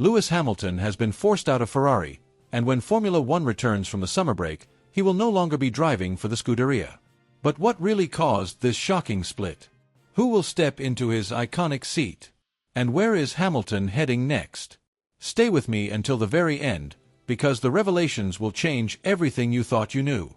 Lewis Hamilton has been forced out of Ferrari, and when Formula One returns from the summer break, he will no longer be driving for the Scuderia. But what really caused this shocking split? Who will step into his iconic seat? And where is Hamilton heading next? Stay with me until the very end, because the revelations will change everything you thought you knew.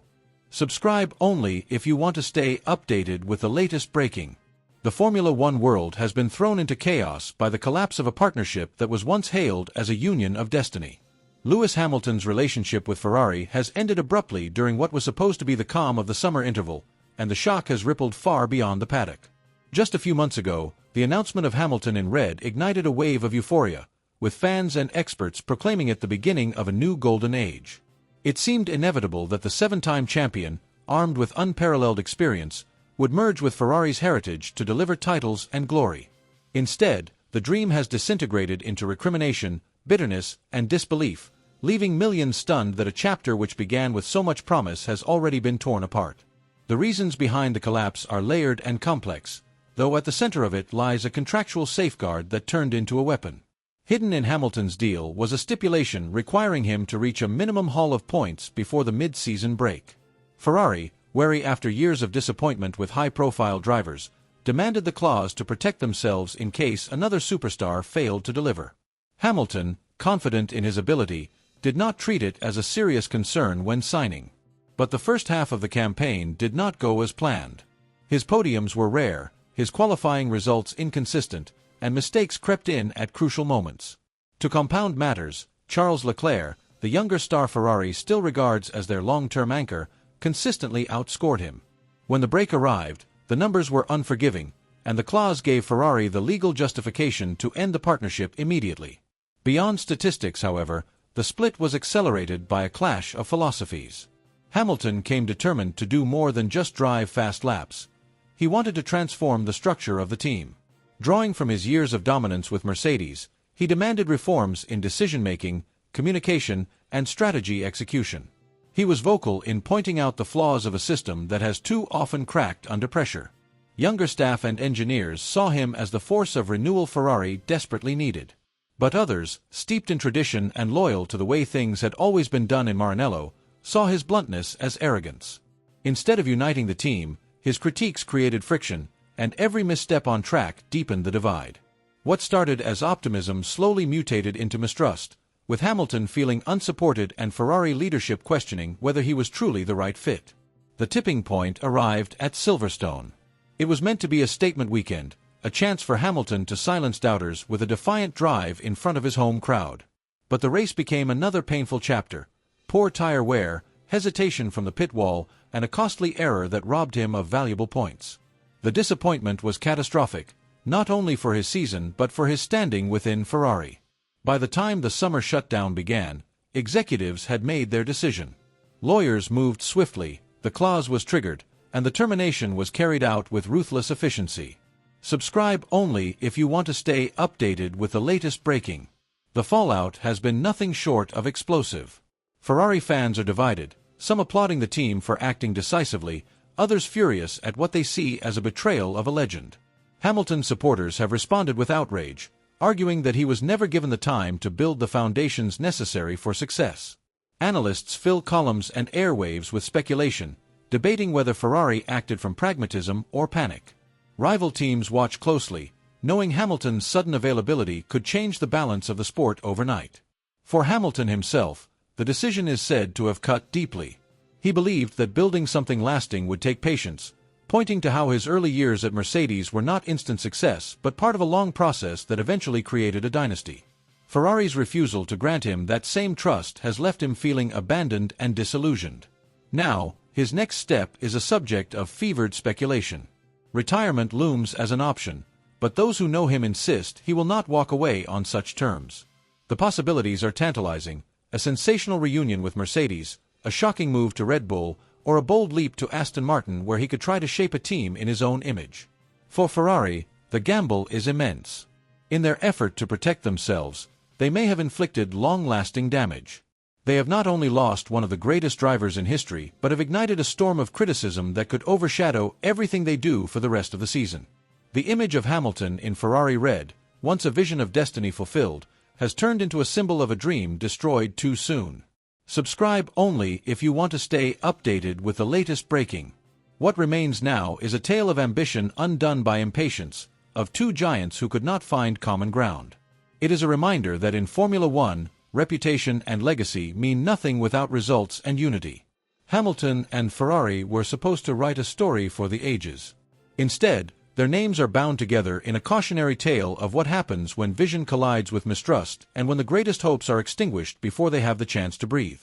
Subscribe only if you want to stay updated with the latest breaking. The Formula One world has been thrown into chaos by the collapse of a partnership that was once hailed as a union of destiny. Lewis Hamilton's relationship with Ferrari has ended abruptly during what was supposed to be the calm of the summer interval, and the shock has rippled far beyond the paddock. Just a few months ago, the announcement of Hamilton in red ignited a wave of euphoria, with fans and experts proclaiming it the beginning of a new golden age. It seemed inevitable that the seven-time champion, armed with unparalleled experience, would merge with Ferrari's heritage to deliver titles and glory. Instead, the dream has disintegrated into recrimination, bitterness, and disbelief, leaving millions stunned that a chapter which began with so much promise has already been torn apart. The reasons behind the collapse are layered and complex, though at the center of it lies a contractual safeguard that turned into a weapon. Hidden in Hamilton's deal was a stipulation requiring him to reach a minimum haul of points before the mid-season break. Ferrari, wary after years of disappointment with high-profile drivers, demanded the clause to protect themselves in case another superstar failed to deliver. Hamilton, confident in his ability, did not treat it as a serious concern when signing. But the first half of the campaign did not go as planned. His podiums were rare, his qualifying results inconsistent, and mistakes crept in at crucial moments. To compound matters, Charles Leclerc, the younger star Ferrari still regards as their long-term anchor, consistently outscored him. When the break arrived, the numbers were unforgiving, and the clause gave Ferrari the legal justification to end the partnership immediately. Beyond statistics, however, the split was accelerated by a clash of philosophies. Hamilton came determined to do more than just drive fast laps. He wanted to transform the structure of the team. Drawing from his years of dominance with Mercedes, he demanded reforms in decision-making, communication, and strategy execution. He was vocal in pointing out the flaws of a system that has too often cracked under pressure. Younger staff and engineers saw him as the force of renewal Ferrari desperately needed. But others, steeped in tradition and loyal to the way things had always been done in Maranello, saw his bluntness as arrogance. Instead of uniting the team, his critiques created friction, and every misstep on track deepened the divide. What started as optimism slowly mutated into mistrust, with Hamilton feeling unsupported and Ferrari leadership questioning whether he was truly the right fit. The tipping point arrived at Silverstone. It was meant to be a statement weekend, a chance for Hamilton to silence doubters with a defiant drive in front of his home crowd. But the race became another painful chapter: poor tire wear, hesitation from the pit wall, and a costly error that robbed him of valuable points. The disappointment was catastrophic, not only for his season but for his standing within Ferrari. By the time the summer shutdown began, executives had made their decision. Lawyers moved swiftly, the clause was triggered, and the termination was carried out with ruthless efficiency. Subscribe only if you want to stay updated with the latest breaking. The fallout has been nothing short of explosive. Ferrari fans are divided, some applauding the team for acting decisively, others furious at what they see as a betrayal of a legend. Hamilton supporters have responded with outrage, arguing that he was never given the time to build the foundations necessary for success. Analysts fill columns and airwaves with speculation, debating whether Ferrari acted from pragmatism or panic. Rival teams watch closely, knowing Hamilton's sudden availability could change the balance of the sport overnight. For Hamilton himself, the decision is said to have cut deeply. He believed that building something lasting would take patience, pointing to how his early years at Mercedes were not instant success but part of a long process that eventually created a dynasty. Ferrari's refusal to grant him that same trust has left him feeling abandoned and disillusioned. Now, his next step is a subject of fevered speculation. Retirement looms as an option, but those who know him insist he will not walk away on such terms. The possibilities are tantalizing: a sensational reunion with Mercedes, a shocking move to Red Bull, or a bold leap to Aston Martin where he could try to shape a team in his own image. For Ferrari, the gamble is immense. In their effort to protect themselves, they may have inflicted long-lasting damage. They have not only lost one of the greatest drivers in history, but have ignited a storm of criticism that could overshadow everything they do for the rest of the season. The image of Hamilton in Ferrari red, once a vision of destiny fulfilled, has turned into a symbol of a dream destroyed too soon. Subscribe only if you want to stay updated with the latest breaking. What remains now is a tale of ambition undone by impatience, of two giants who could not find common ground. It is a reminder that in Formula One, reputation and legacy mean nothing without results and unity. Hamilton and Ferrari were supposed to write a story for the ages. Instead, their names are bound together in a cautionary tale of what happens when vision collides with mistrust and when the greatest hopes are extinguished before they have the chance to breathe.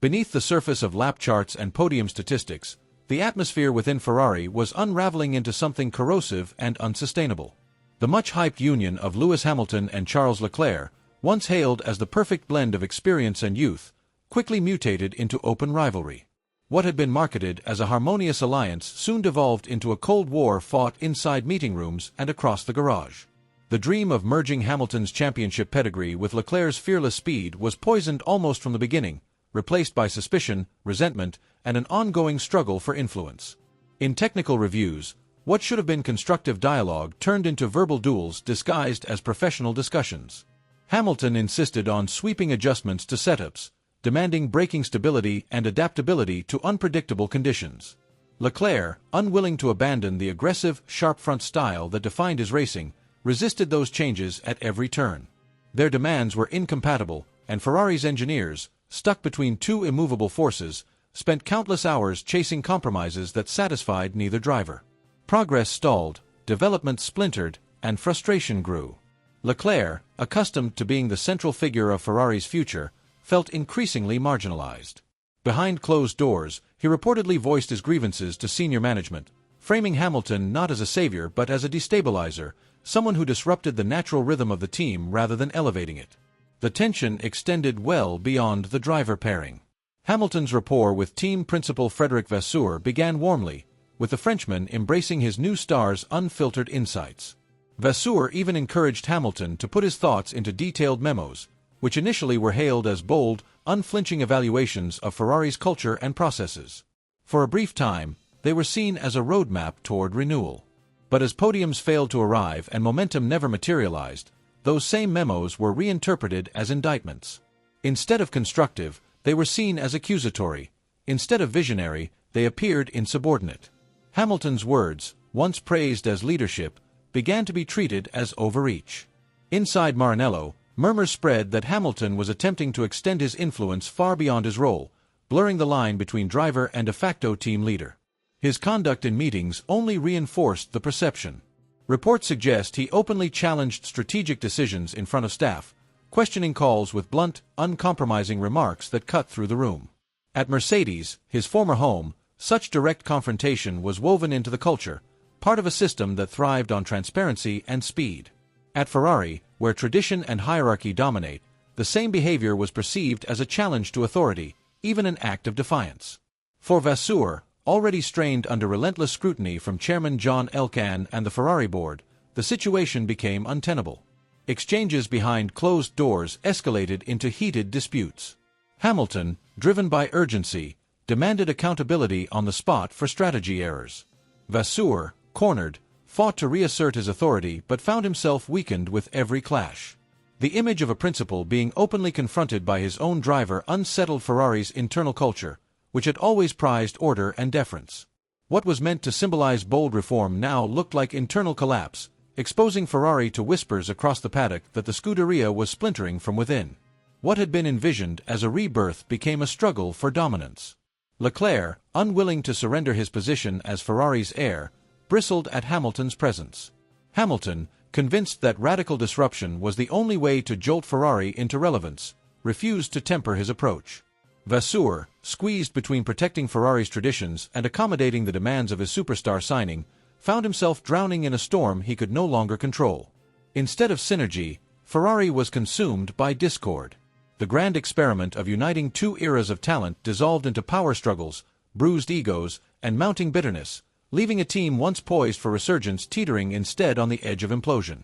Beneath the surface of lap charts and podium statistics, the atmosphere within Ferrari was unraveling into something corrosive and unsustainable. The much-hyped union of Lewis Hamilton and Charles Leclerc, once hailed as the perfect blend of experience and youth, quickly mutated into open rivalry. What had been marketed as a harmonious alliance soon devolved into a cold war fought inside meeting rooms and across the garage. The dream of merging Hamilton's championship pedigree with Leclerc's fearless speed was poisoned almost from the beginning, replaced by suspicion, resentment, and an ongoing struggle for influence. In technical reviews, what should have been constructive dialogue turned into verbal duels disguised as professional discussions. Hamilton insisted on sweeping adjustments to setups, demanding braking stability and adaptability to unpredictable conditions. Leclerc, unwilling to abandon the aggressive, sharp front style that defined his racing, resisted those changes at every turn. Their demands were incompatible, and Ferrari's engineers, stuck between two immovable forces, spent countless hours chasing compromises that satisfied neither driver. Progress stalled, development splintered, and frustration grew. Leclerc, accustomed to being the central figure of Ferrari's future, felt increasingly marginalized. Behind closed doors, he reportedly voiced his grievances to senior management, framing Hamilton not as a savior but as a destabilizer, someone who disrupted the natural rhythm of the team rather than elevating it. The tension extended well beyond the driver pairing. Hamilton's rapport with team principal Frédéric Vasseur began warmly, with the Frenchman embracing his new star's unfiltered insights. Vasseur even encouraged Hamilton to put his thoughts into detailed memos, which initially were hailed as bold, unflinching evaluations of Ferrari's culture and processes. For a brief time, they were seen as a roadmap toward renewal. But as podiums failed to arrive and momentum never materialized, those same memos were reinterpreted as indictments. Instead of constructive, they were seen as accusatory. Instead of visionary, they appeared insubordinate. Hamilton's words, once praised as leadership, began to be treated as overreach. Inside Maranello, murmurs spread that Hamilton was attempting to extend his influence far beyond his role, blurring the line between driver and de facto team leader. His conduct in meetings only reinforced the perception. Reports suggest he openly challenged strategic decisions in front of staff, questioning calls with blunt, uncompromising remarks that cut through the room. At Mercedes, his former home, such direct confrontation was woven into the culture, part of a system that thrived on transparency and speed. At Ferrari, where tradition and hierarchy dominate, the same behavior was perceived as a challenge to authority, even an act of defiance. For Vasseur, already strained under relentless scrutiny from Chairman John Elkann and the Ferrari board, the situation became untenable. Exchanges behind closed doors escalated into heated disputes. Hamilton, driven by urgency, demanded accountability on the spot for strategy errors. Vasseur, cornered, fought to reassert his authority but found himself weakened with every clash. The image of a principal being openly confronted by his own driver unsettled Ferrari's internal culture, which had always prized order and deference. What was meant to symbolize bold reform now looked like internal collapse, exposing Ferrari to whispers across the paddock that the Scuderia was splintering from within. What had been envisioned as a rebirth became a struggle for dominance. Leclerc, unwilling to surrender his position as Ferrari's heir, bristled at Hamilton's presence. Hamilton, convinced that radical disruption was the only way to jolt Ferrari into relevance, refused to temper his approach. Vasseur, squeezed between protecting Ferrari's traditions and accommodating the demands of his superstar signing, found himself drowning in a storm he could no longer control. Instead of synergy, Ferrari was consumed by discord. The grand experiment of uniting two eras of talent dissolved into power struggles, bruised egos, and mounting bitterness, leaving a team once poised for resurgence teetering instead on the edge of implosion.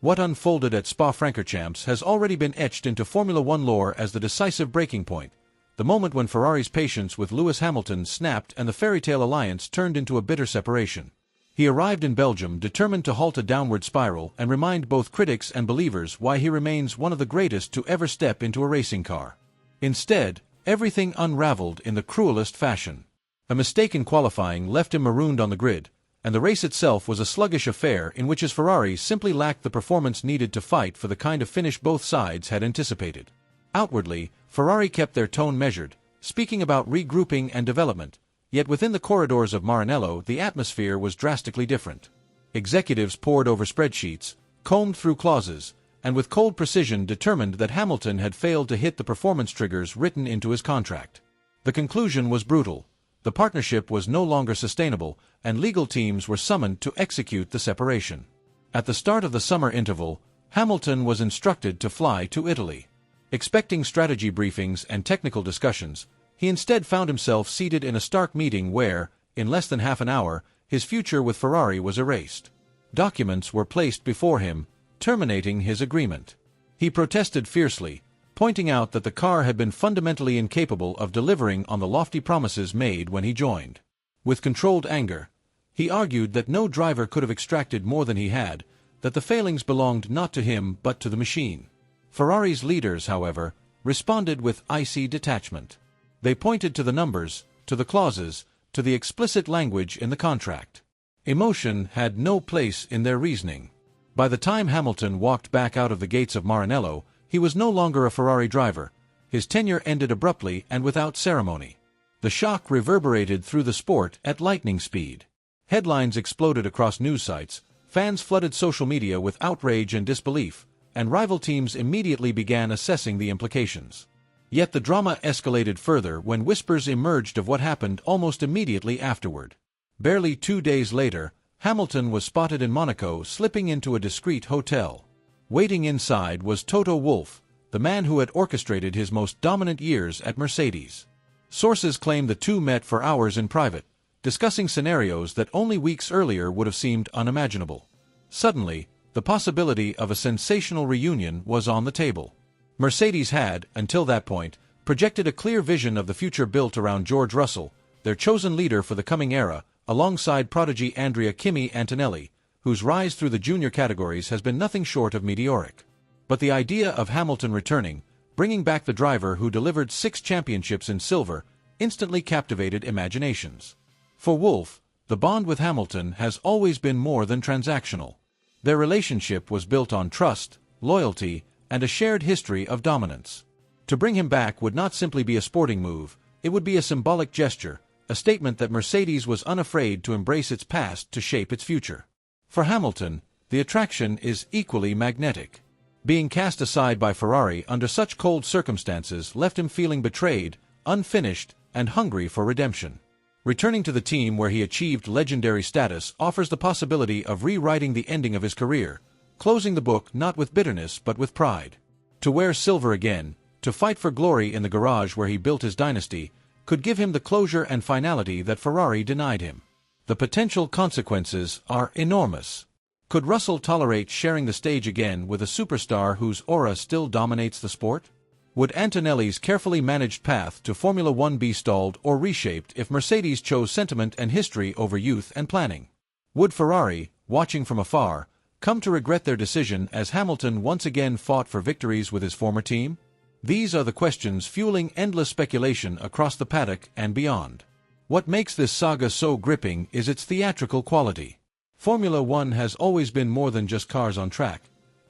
What unfolded at Spa-Francorchamps has already been etched into Formula One lore as the decisive breaking point, the moment when Ferrari's patience with Lewis Hamilton snapped and the fairy tale alliance turned into a bitter separation. He arrived in Belgium determined to halt a downward spiral and remind both critics and believers why he remains one of the greatest to ever step into a racing car. Instead, everything unraveled in the cruelest fashion. A mistake in qualifying left him marooned on the grid, and the race itself was a sluggish affair in which his Ferrari simply lacked the performance needed to fight for the kind of finish both sides had anticipated. Outwardly, Ferrari kept their tone measured, speaking about regrouping and development, yet within the corridors of Maranello the atmosphere was drastically different. Executives pored over spreadsheets, combed through clauses, and with cold precision determined that Hamilton had failed to hit the performance triggers written into his contract. The conclusion was brutal. The partnership was no longer sustainable, and legal teams were summoned to execute the separation. At the start of the summer interval, Hamilton was instructed to fly to Italy. Expecting strategy briefings and technical discussions, he instead found himself seated in a stark meeting where, in less than half an hour, his future with Ferrari was erased. Documents were placed before him, terminating his agreement. He protested fiercely, pointing out that the car had been fundamentally incapable of delivering on the lofty promises made when he joined. With controlled anger, he argued that no driver could have extracted more than he had, that the failings belonged not to him but to the machine. Ferrari's leaders, however, responded with icy detachment. They pointed to the numbers, to the clauses, to the explicit language in the contract. Emotion had no place in their reasoning. By the time Hamilton walked back out of the gates of Maranello, he was no longer a Ferrari driver. His tenure ended abruptly and without ceremony. The shock reverberated through the sport at lightning speed. Headlines exploded across news sites, fans flooded social media with outrage and disbelief, and rival teams immediately began assessing the implications. Yet the drama escalated further when whispers emerged of what happened almost immediately afterward. Barely 2 days later, Hamilton was spotted in Monaco slipping into a discreet hotel. Waiting inside was Toto Wolff, the man who had orchestrated his most dominant years at Mercedes. Sources claim the two met for hours in private, discussing scenarios that only weeks earlier would have seemed unimaginable. Suddenly, the possibility of a sensational reunion was on the table. Mercedes had, until that point, projected a clear vision of the future built around George Russell, their chosen leader for the coming era, alongside prodigy Andrea Kimi Antonelli, whose rise through the junior categories has been nothing short of meteoric. But the idea of Hamilton returning, bringing back the driver who delivered 6 championships in silver, instantly captivated imaginations. For Wolff, the bond with Hamilton has always been more than transactional. Their relationship was built on trust, loyalty, and a shared history of dominance. To bring him back would not simply be a sporting move, it would be a symbolic gesture, a statement that Mercedes was unafraid to embrace its past to shape its future. For Hamilton, the attraction is equally magnetic. Being cast aside by Ferrari under such cold circumstances left him feeling betrayed, unfinished, and hungry for redemption. Returning to the team where he achieved legendary status offers the possibility of rewriting the ending of his career, closing the book not with bitterness but with pride. To wear silver again, to fight for glory in the garage where he built his dynasty, could give him the closure and finality that Ferrari denied him. The potential consequences are enormous. Could Russell tolerate sharing the stage again with a superstar whose aura still dominates the sport? Would Antonelli's carefully managed path to Formula One be stalled or reshaped if Mercedes chose sentiment and history over youth and planning? Would Ferrari, watching from afar, come to regret their decision as Hamilton once again fought for victories with his former team? These are the questions fueling endless speculation across the paddock and beyond. What makes this saga so gripping is its theatrical quality. Formula One has always been more than just cars on track.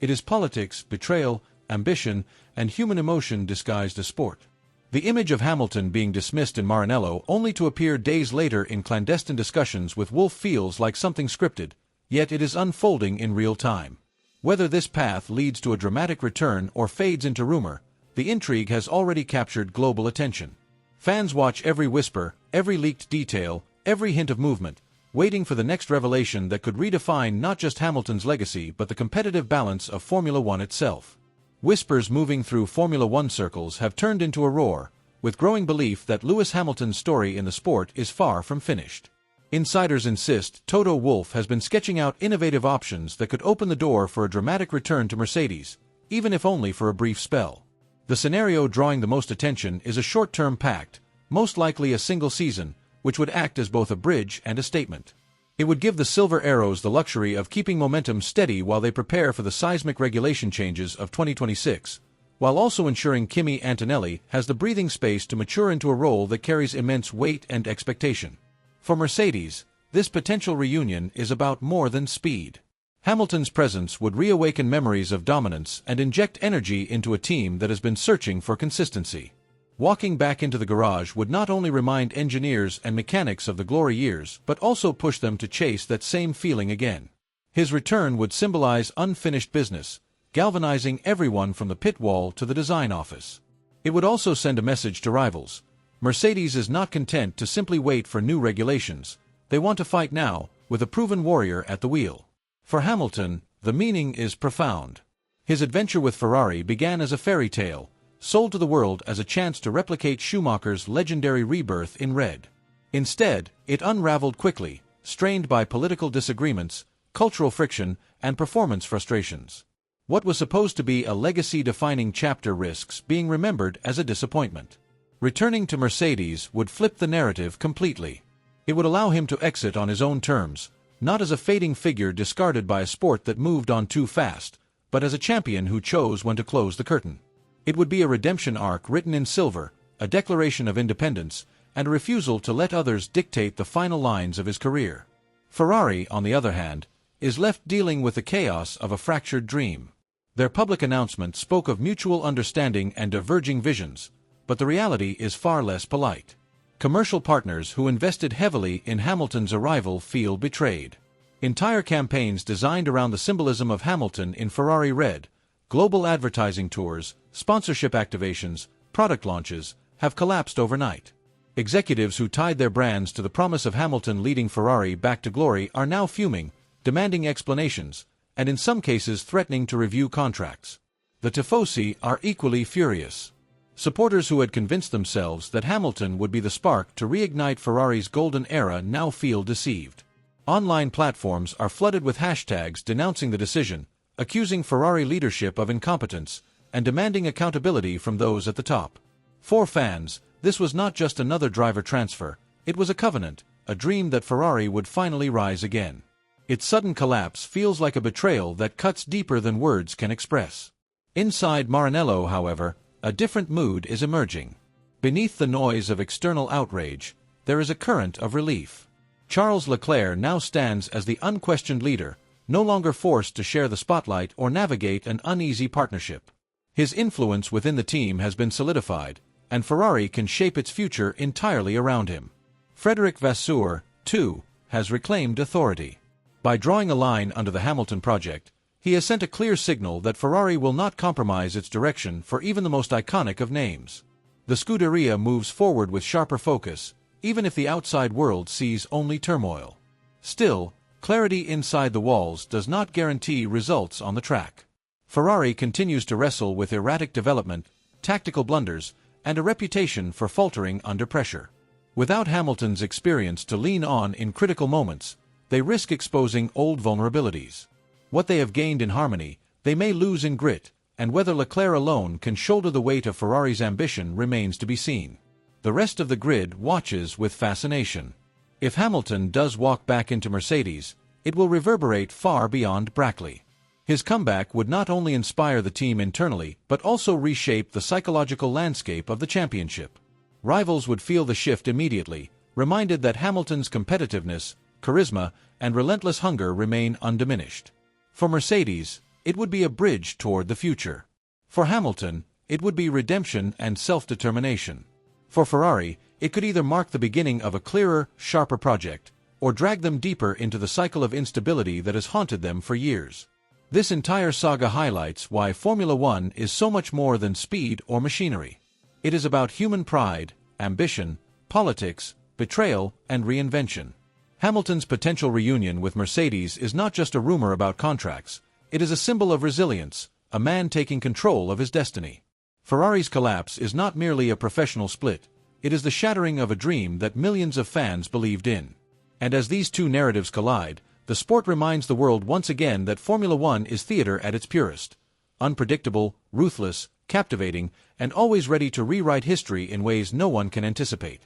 It is politics, betrayal, ambition, and human emotion disguised as sport. The image of Hamilton being dismissed in Maranello only to appear days later in clandestine discussions with Wolff feels like something scripted, yet it is unfolding in real time. Whether this path leads to a dramatic return or fades into rumor, the intrigue has already captured global attention. Fans watch every whisper, every leaked detail, every hint of movement, waiting for the next revelation that could redefine not just Hamilton's legacy but the competitive balance of Formula One itself. Whispers moving through Formula One circles have turned into a roar, with growing belief that Lewis Hamilton's story in the sport is far from finished. Insiders insist Toto Wolff has been sketching out innovative options that could open the door for a dramatic return to Mercedes, even if only for a brief spell. The scenario drawing the most attention is a short-term pact, most likely a single season, which would act as both a bridge and a statement. It would give the Silver Arrows the luxury of keeping momentum steady while they prepare for the seismic regulation changes of 2026, while also ensuring Kimi Antonelli has the breathing space to mature into a role that carries immense weight and expectation. For Mercedes, this potential reunion is about more than speed. Hamilton's presence would reawaken memories of dominance and inject energy into a team that has been searching for consistency. Walking back into the garage would not only remind engineers and mechanics of the glory years, but also push them to chase that same feeling again. His return would symbolize unfinished business, galvanizing everyone from the pit wall to the design office. It would also send a message to rivals. Mercedes is not content to simply wait for new regulations. They want to fight now, with a proven warrior at the wheel. For Hamilton, the meaning is profound. His adventure with Ferrari began as a fairy tale, sold to the world as a chance to replicate Schumacher's legendary rebirth in red. Instead, it unraveled quickly, strained by political disagreements, cultural friction, and performance frustrations. What was supposed to be a legacy-defining chapter risks being remembered as a disappointment. Returning to Mercedes would flip the narrative completely. It would allow him to exit on his own terms, not as a fading figure discarded by a sport that moved on too fast, but as a champion who chose when to close the curtain. It would be a redemption arc written in silver, a declaration of independence, and a refusal to let others dictate the final lines of his career. Ferrari, on the other hand, is left dealing with the chaos of a fractured dream. Their public announcement spoke of mutual understanding and diverging visions, but the reality is far less polite. Commercial partners who invested heavily in Hamilton's arrival feel betrayed. Entire campaigns designed around the symbolism of Hamilton in Ferrari red, global advertising tours, sponsorship activations, product launches, have collapsed overnight. Executives who tied their brands to the promise of Hamilton leading Ferrari back to glory are now fuming, demanding explanations, and in some cases threatening to review contracts. The Tifosi are equally furious. Supporters who had convinced themselves that Hamilton would be the spark to reignite Ferrari's golden era now feel deceived. Online platforms are flooded with hashtags denouncing the decision, accusing Ferrari leadership of incompetence, and demanding accountability from those at the top. For fans, this was not just another driver transfer, it was a covenant, a dream that Ferrari would finally rise again. Its sudden collapse feels like a betrayal that cuts deeper than words can express. Inside Maranello, however, a different mood is emerging. Beneath the noise of external outrage, there is a current of relief. Charles Leclerc now stands as the unquestioned leader, no longer forced to share the spotlight or navigate an uneasy partnership. His influence within the team has been solidified, and Ferrari can shape its future entirely around him. Frédéric Vasseur, too, has reclaimed authority. By drawing a line under the Hamilton project, he has sent a clear signal that Ferrari will not compromise its direction for even the most iconic of names. The Scuderia moves forward with sharper focus, even if the outside world sees only turmoil. Still, clarity inside the walls does not guarantee results on the track. Ferrari continues to wrestle with erratic development, tactical blunders, and a reputation for faltering under pressure. Without Hamilton's experience to lean on in critical moments, they risk exposing old vulnerabilities. What they have gained in harmony, they may lose in grit, and whether Leclerc alone can shoulder the weight of Ferrari's ambition remains to be seen. The rest of the grid watches with fascination. If Hamilton does walk back into Mercedes, it will reverberate far beyond Brackley. His comeback would not only inspire the team internally, but also reshape the psychological landscape of the championship. Rivals would feel the shift immediately, reminded that Hamilton's competitiveness, charisma, and relentless hunger remain undiminished. For Mercedes, it would be a bridge toward the future. For Hamilton, it would be redemption and self-determination. For Ferrari, it could either mark the beginning of a clearer, sharper project, or drag them deeper into the cycle of instability that has haunted them for years. This entire saga highlights why Formula One is so much more than speed or machinery. It is about human pride, ambition, politics, betrayal, and reinvention. Hamilton's potential reunion with Mercedes is not just a rumor about contracts, it is a symbol of resilience, a man taking control of his destiny. Ferrari's collapse is not merely a professional split, it is the shattering of a dream that millions of fans believed in. And as these two narratives collide, the sport reminds the world once again that Formula One is theater at its purest. Unpredictable, ruthless, captivating, and always ready to rewrite history in ways no one can anticipate.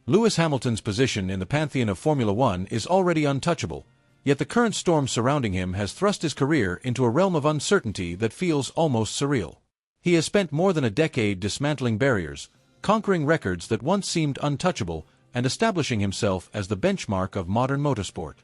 Lewis Hamilton's position in the pantheon of Formula One is already untouchable, yet the current storm surrounding him has thrust his career into a realm of uncertainty that feels almost surreal. He has spent more than a decade dismantling barriers, conquering records that once seemed untouchable, and establishing himself as the benchmark of modern motorsport.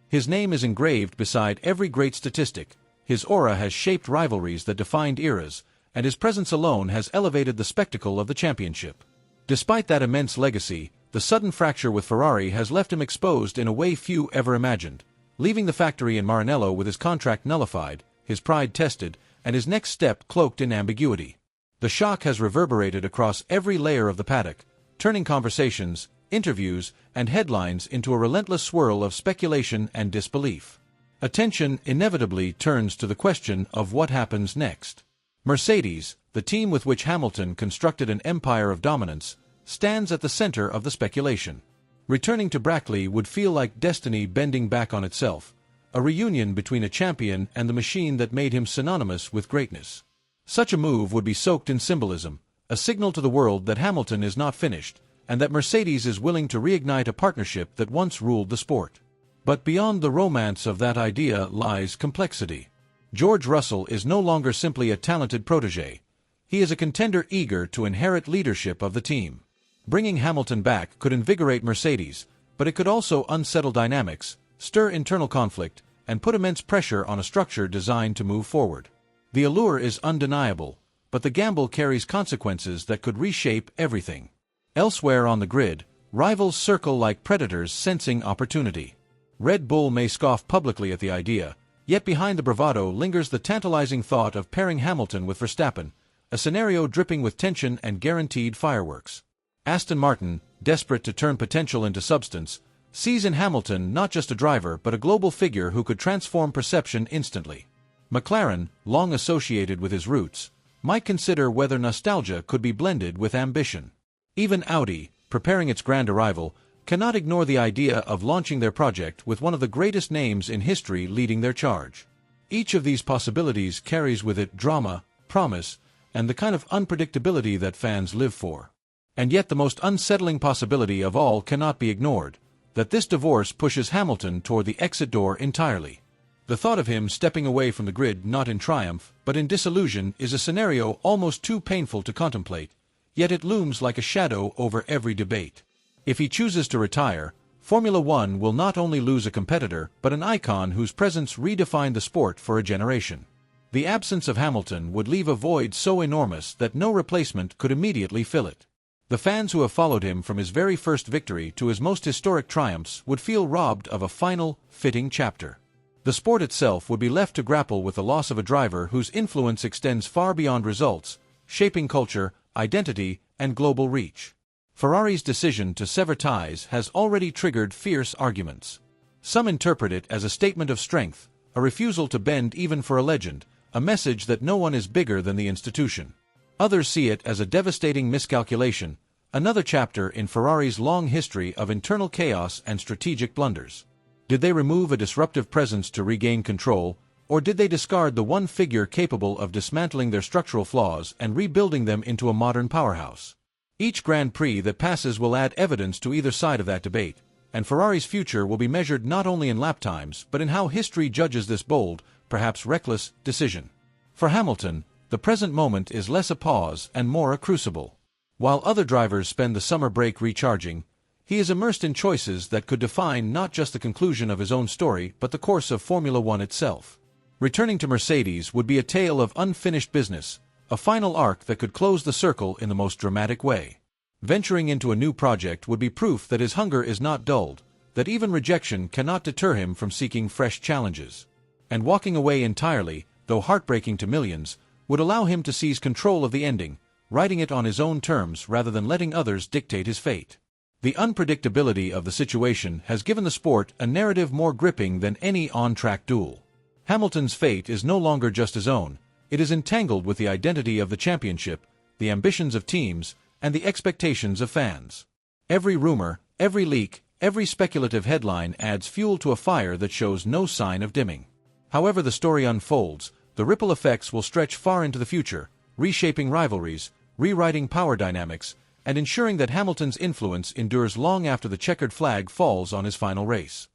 His name is engraved beside every great statistic, his aura has shaped rivalries that defined eras, and his presence alone has elevated the spectacle of the championship. Despite that immense legacy, the sudden fracture with Ferrari has left him exposed in a way few ever imagined, leaving the factory in Maranello with his contract nullified, his pride tested, and his next step cloaked in ambiguity. The shock has reverberated across every layer of the paddock, turning conversations, interviews, and headlines into a relentless swirl of speculation and disbelief. Attention inevitably turns to the question of what happens next. Mercedes, the team with which Hamilton constructed an empire of dominance, stands at the center of the speculation. Returning to Brackley would feel like destiny bending back on itself, a reunion between a champion and the machine that made him synonymous with greatness. Such a move would be soaked in symbolism, a signal to the world that Hamilton is not finished, and that Mercedes is willing to reignite a partnership that once ruled the sport. But beyond the romance of that idea lies complexity. George Russell is no longer simply a talented protégé. He is a contender eager to inherit leadership of the team. Bringing Hamilton back could invigorate Mercedes, but it could also unsettle dynamics, stir internal conflict, and put immense pressure on a structure designed to move forward. The allure is undeniable, but the gamble carries consequences that could reshape everything. Elsewhere on the grid, rivals circle like predators sensing opportunity. Red Bull may scoff publicly at the idea, yet behind the bravado lingers the tantalizing thought of pairing Hamilton with Verstappen, a scenario dripping with tension and guaranteed fireworks. Aston Martin, desperate to turn potential into substance, sees in Hamilton not just a driver but a global figure who could transform perception instantly. McLaren, long associated with his roots, might consider whether nostalgia could be blended with ambition. Even Audi, preparing its grand arrival, cannot ignore the idea of launching their project with one of the greatest names in history leading their charge. Each of these possibilities carries with it drama, promise, and the kind of unpredictability that fans live for. And yet the most unsettling possibility of all cannot be ignored, that this divorce pushes Hamilton toward the exit door entirely. The thought of him stepping away from the grid not in triumph, but in disillusion is a scenario almost too painful to contemplate, yet it looms like a shadow over every debate. If he chooses to retire, Formula One will not only lose a competitor but an icon whose presence redefined the sport for a generation. The absence of Hamilton would leave a void so enormous that no replacement could immediately fill it. The fans who have followed him from his very first victory to his most historic triumphs would feel robbed of a final, fitting chapter. The sport itself would be left to grapple with the loss of a driver whose influence extends far beyond results, shaping culture, identity, and global reach. Ferrari's decision to sever ties has already triggered fierce arguments. Some interpret it as a statement of strength, a refusal to bend even for a legend, a message that no one is bigger than the institution. Others see it as a devastating miscalculation, another chapter in Ferrari's long history of internal chaos and strategic blunders. Did they remove a disruptive presence to regain control, or did they discard the one figure capable of dismantling their structural flaws and rebuilding them into a modern powerhouse? Each Grand Prix that passes will add evidence to either side of that debate, and Ferrari's future will be measured not only in lap times but in how history judges this bold, perhaps reckless, decision. For Hamilton, the present moment is less a pause and more a crucible. While other drivers spend the summer break recharging, he is immersed in choices that could define not just the conclusion of his own story but the course of Formula One itself. Returning to Mercedes would be a tale of unfinished business, a final arc that could close the circle in the most dramatic way. Venturing into a new project would be proof that his hunger is not dulled, that even rejection cannot deter him from seeking fresh challenges. And walking away entirely, though heartbreaking to millions, would allow him to seize control of the ending, writing it on his own terms rather than letting others dictate his fate. The unpredictability of the situation has given the sport a narrative more gripping than any on-track duel. Hamilton's fate is no longer just his own, it is entangled with the identity of the championship, the ambitions of teams, and the expectations of fans. Every rumor, every leak, every speculative headline adds fuel to a fire that shows no sign of dimming. However the story unfolds, the ripple effects will stretch far into the future, reshaping rivalries, rewriting power dynamics, and ensuring that Hamilton's influence endures long after the checkered flag falls on his final race.